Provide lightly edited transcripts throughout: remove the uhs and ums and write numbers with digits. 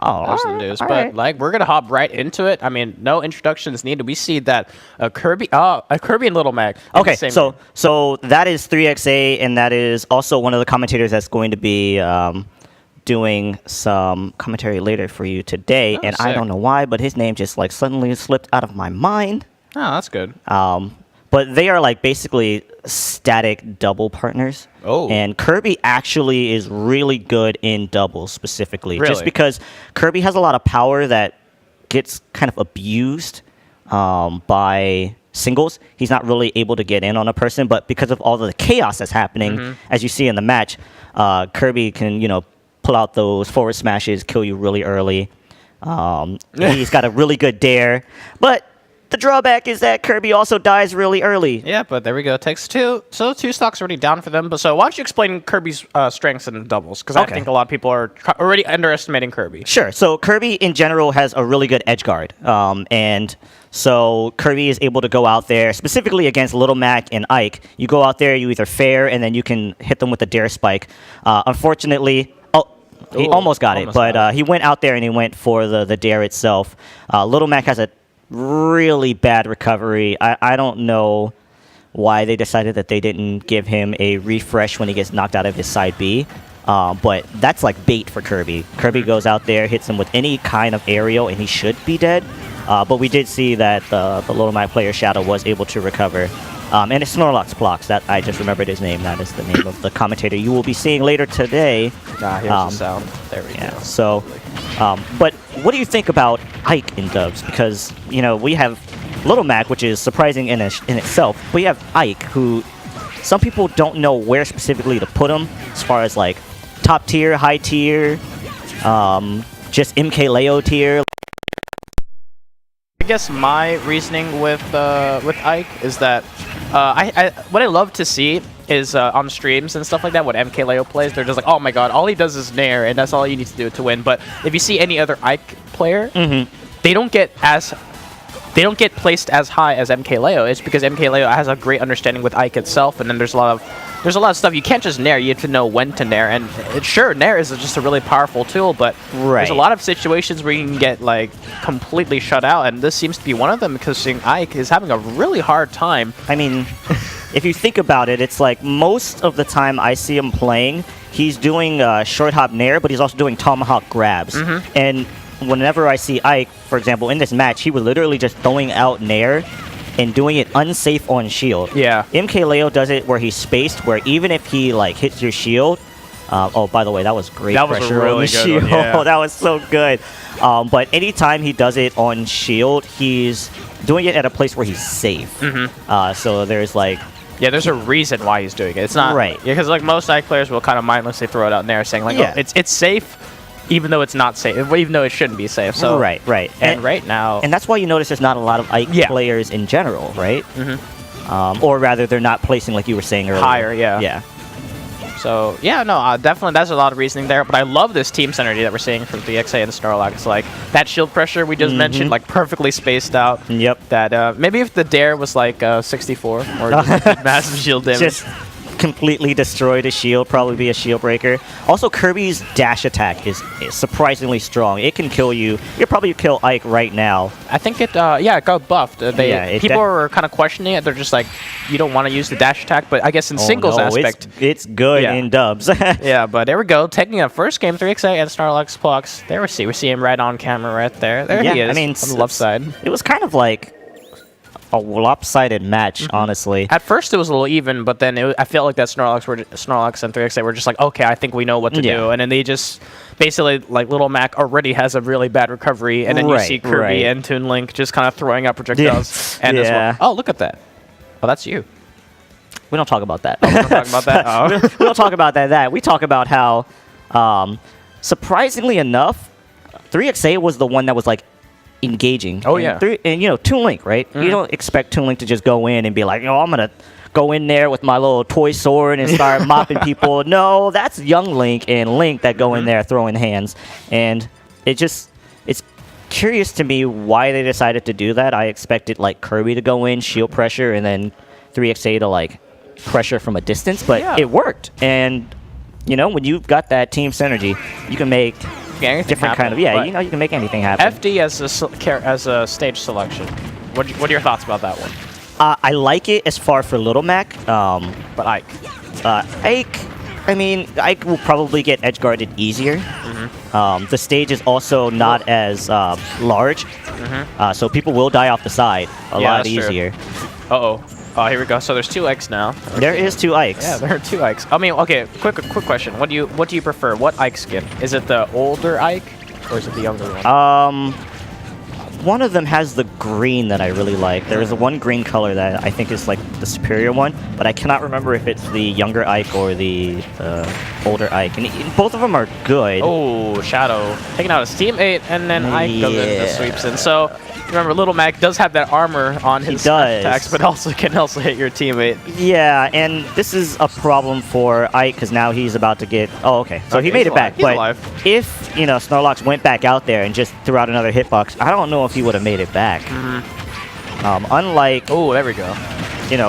most of the news. But like, we're gonna hop right into it. I mean, no introductions needed. We see that Kirby and Little Mac. Okay, so that is 3xA, and that is also one of the commentators that's going to be doing some commentary later for you today. And sick. I don't know why, but his name just like suddenly slipped out of my mind. Oh, that's good. But they are like basically static double partners. Oh. And Kirby actually is really good in doubles specifically. Really? Just because Kirby has a lot of power that gets kind of abused by singles. He's not really able to get in on a person, but because of all the chaos that's happening, as you see in the match, Kirby can, pull out those forward smashes, kill you really early. He's got a really good dare, but the drawback is that Kirby also dies really early. Yeah, but there we go. Takes two. So 2 stocks already down for them. But so why don't you explain Kirby's strengths in doubles? Because I think a lot of people are already underestimating Kirby. Sure. So Kirby in general has a really good edge guard. And so Kirby is able to go out there, specifically against Little Mac and Ike. You go out there, you either fair, and then you can hit them with the dare spike. Unfortunately... He almost got it, but he went out there and he went for the dare itself. Little Mac has a really bad recovery. I don't know why they decided that they didn't give him a refresh when he gets knocked out of his side B. But that's like bait for Kirby. Kirby goes out there, hits him with any kind of aerial, and he should be dead. But we did see that the Little Mac player Shadow was able to recover. And it's Snorlaxplox. That I just remembered his name. That is the name of the commentator you will be seeing later today. Here's the sound. There we go. So, but what do you think about Ike in dubs? Because, we have Little Mac, which is surprising in itself. But you have Ike, who some people don't know where specifically to put him as far as like top tier, high tier, just MK Leo tier. I guess my reasoning with Ike is that what I love to see is on streams and stuff like that when MK Leo plays, they're just like, oh my god, all he does is nair, and that's all you need to do to win. But if you see any other Ike player, they don't get placed as high as MK Leo. It's because MK Leo has a great understanding with Ike itself, and then there's a lot of stuff you can't just nair. You have to know when to nair, and sure, nair is just a really powerful tool, but there's a lot of situations where you can get like completely shut out, and this seems to be one of them because seeing Ike is having a really hard time. I mean, if you think about it, it's like most of the time I see him playing, he's doing short hop nair, but he's also doing tomahawk grabs, and whenever I see Ike, for example, in this match, he was literally just throwing out nair and doing it unsafe on shield. Yeah. MK Leo does it where he's spaced, where even if he like hits your shield, oh, by the way, that was great pressure on the shield. That was so good. But anytime he does it on shield, he's doing it at a place where he's safe. So there's like... Yeah, there's a reason why he's doing it. It's not... Right. Yeah, because like most Ike players will kind of mindlessly throw it out in there saying like, oh, it's safe, even though it's not safe, even though it shouldn't be safe. So right. And right now, and that's why you notice there's not a lot of Ike players in general, right? Or rather, they're not placing like you were saying earlier. Higher, yeah. So yeah, no, definitely that's a lot of reasoning there. But I love this team synergy that we're seeing from 3xA and Snorlax. Like that shield pressure we just mentioned, like perfectly spaced out. Yep. That maybe if the dare was like 64 or just like massive shield damage. Just completely destroyed a shield, probably be a shield breaker. Also, Kirby's dash attack is surprisingly strong. It can kill you. You'll probably kill Ike right now. I think it got buffed. People were kind of questioning it. They're just like, you don't want to use the dash attack, but I guess in singles aspect, it's good in dubs. Yeah, but there we go. Taking up first game, 3xA and Snorlaxplox. There we see him right on camera right there. There he is. I mean, on the left side. It was kind of like a lopsided match, honestly. At first, it was a little even, but then I felt like that Snorlax and 3xA were just like, okay, I think we know what to do. And then they just basically, like, Little Mac already has a really bad recovery, and then you see Kirby and Toon Link just kind of throwing out projectiles. And as well, oh, look at that. Oh, that's you. We don't talk about that. Oh, we don't talk about that? Oh. We don't talk about that. We talk about how, surprisingly enough, 3xA was the one that was, like, engaging. Oh, and Toon Link, right? You don't expect Toon Link to just go in and be like, I'm gonna go in there with my little toy sword and start mopping people. No, that's young Link and Link that go in there throwing hands. And it's curious to me why they decided to do that. I expected like Kirby to go in, shield pressure, and then 3xA to like pressure from a distance, but it worked. And when you've got that team synergy, you can make anything different kind happen, of yeah. but You know, you can make anything happen. FD as a stage selection. What are your thoughts about that one? I like it as far for Little Mac. But Ike. Ike, I mean, Ike will probably get edge guarded easier. The stage is also not as large, so people will die off the side a lot that's true. easier. Uh-oh. Oh, here we go. So there's 2 Ikes now. There is 2 Ikes. Yeah, there are 2 Ikes. I mean, okay, quick question. What do you prefer? What Ike skin? Is it the older Ike or is it the younger one? One of them has the green that I really like. There is one green color that I think is like the superior one, but I cannot remember if it's the younger Ike or the older Ike. And both of them are good. Oh, Shadow taking out his teammate, and then Ike goes in and sweeps in. So remember, Little Mac does have that armor on his attacks, but can also hit your teammate. Yeah, and this is a problem for Ike because now he's about to get. Oh, okay. So he made it back. He's but alive. if Snorlax went back out there and just threw out another hitbox, I don't know if he would have made it back. Unlike. Oh, there we go. There's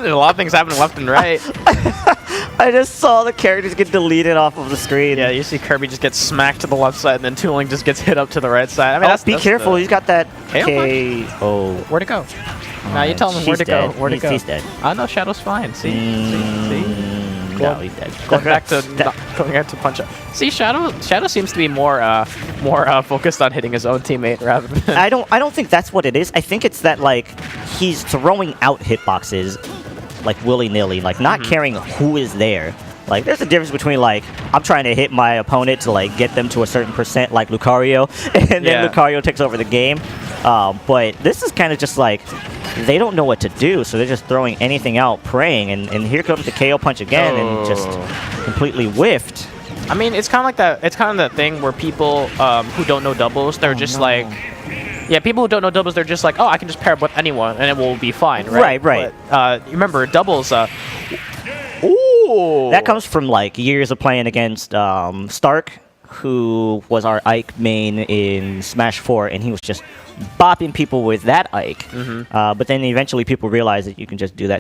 a lot of things happening left and right. I just saw the characters get deleted off of the screen. Yeah, you see Kirby just gets smacked to the left side, and then Tooling just gets hit up to the right side. I mean, be careful. He's got that KO. Where'd it go? Now you tell him where to go. Where to go? He's dead. I know Shadow's fine. See? No, he's dead. Going back to punch up. See, Shadow seems to be more focused on hitting his own teammate rather than. I don't think that's what it is. I think it's that like he's throwing out hitboxes like willy-nilly, like not caring who is there. Like there's a difference between like I'm trying to hit my opponent to like get them to a certain percent, like Lucario, and then Lucario takes over the game. But this is kind of just like they don't know what to do, so they're just throwing anything out, praying, and here comes the KO punch again, and just completely whiffed. I mean, it's kind of like that. It's kind of that thing where people who don't know doubles, they're like. Yeah, people who don't know doubles, they're just like, oh, I can just pair up with anyone and it will be fine, right? Right. But, remember, doubles. Ooh. That comes from like years of playing against Stark, who was our Ike main in Smash 4, and he was just bopping people with that Ike. But then eventually people realized that you can just do that